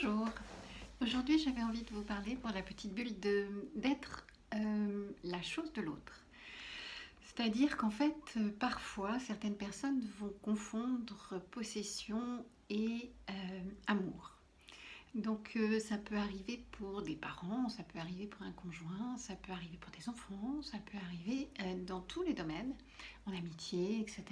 Bonjour, aujourd'hui j'avais envie de vous parler pour la petite bulle d'être la chose de l'autre. C'est-à-dire qu'en fait, parfois, certaines personnes vont confondre possession et amour. Donc ça peut arriver pour des parents, ça peut arriver pour un conjoint, ça peut arriver pour des enfants, ça peut arriver dans tous les domaines, en amitié, etc.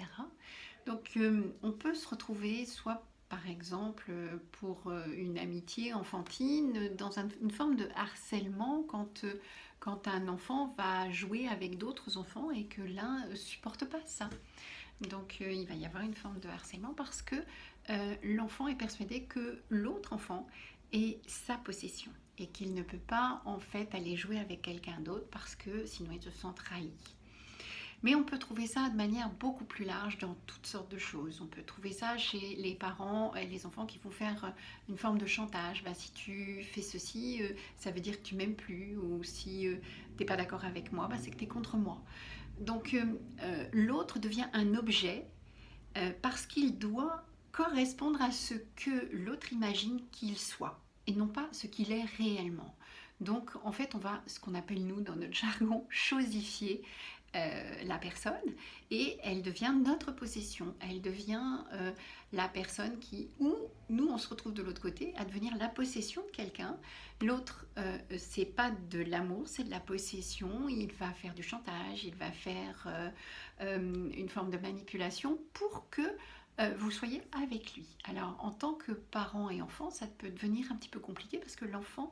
Donc on peut se retrouver soit par exemple pour une amitié enfantine dans une forme de harcèlement quand un enfant va jouer avec d'autres enfants et que l'un ne supporte pas ça. Donc il va y avoir une forme de harcèlement parce que l'enfant est persuadé que l'autre enfant est sa possession et qu'il ne peut pas en fait aller jouer avec quelqu'un d'autre parce que sinon il se sent trahi. Mais on peut trouver ça de manière beaucoup plus large dans toutes sortes de choses. On peut trouver ça chez les parents et les enfants qui vont faire une forme de chantage. Bah, si tu fais ceci, ça veut dire que tu m'aimes plus. Ou si tu n'es pas d'accord avec moi, bah, c'est que tu es contre moi. Donc l'autre devient un objet parce qu'il doit correspondre à ce que l'autre imagine qu'il soit et non pas ce qu'il est réellement. Donc en fait on va, ce qu'on appelle nous dans notre jargon, chosifier la personne et elle devient notre possession, elle devient la personne qui, ou nous on se retrouve de l'autre côté à devenir la possession de quelqu'un. L'autre c'est pas de l'amour, c'est de la possession, il va faire du chantage, il va faire une forme de manipulation pour que vous soyez avec lui. Alors en tant que parent et enfant ça peut devenir un petit peu compliqué parce que l'enfant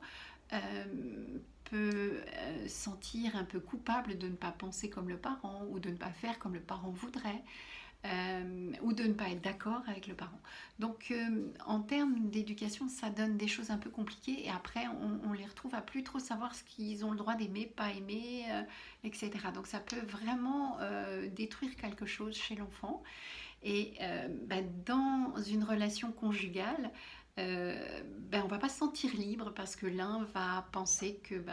peut sentir un peu coupable de ne pas penser comme le parent ou de ne pas faire comme le parent voudrait ou de ne pas être d'accord avec le parent. Donc en termes d'éducation ça donne des choses un peu compliquées et après on les retrouve à plus trop savoir ce qu'ils ont le droit d'aimer, pas aimer, etc. Donc ça peut vraiment détruire quelque chose chez l'enfant. Et dans une relation conjugale, on ne va pas se sentir libre parce que l'un va penser que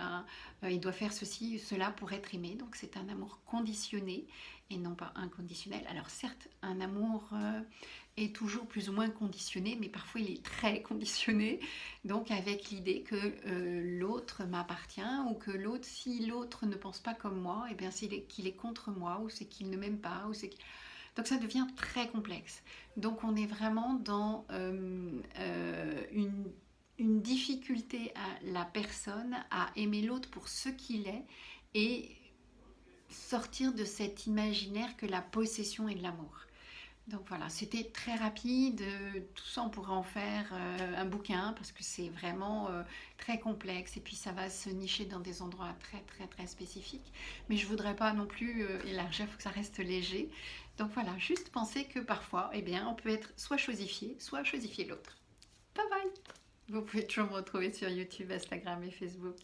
il doit faire ceci, cela pour être aimé. Donc c'est un amour conditionné et non pas inconditionnel. Alors certes, un amour est toujours plus ou moins conditionné, mais parfois il est très conditionné. Donc avec l'idée que l'autre m'appartient ou que l'autre, si l'autre ne pense pas comme moi, et bien c'est qu'il est contre moi ou c'est qu'il ne m'aime pas ou c'est donc ça devient très complexe. Donc on est vraiment dans une difficulté à la personne à aimer l'autre pour ce qu'il est et sortir de cet imaginaire que la possession est de l'amour. Donc voilà, c'était très rapide. Tout ça, on pourrait en faire un bouquin parce que c'est vraiment très complexe et puis ça va se nicher dans des endroits très très très spécifiques. Mais je voudrais pas non plus élargir, il faut que ça reste léger. Donc voilà, juste penser que parfois, eh bien, on peut être soit chosifier l'autre. Bye bye. Vous pouvez toujours me retrouver sur YouTube, Instagram et Facebook.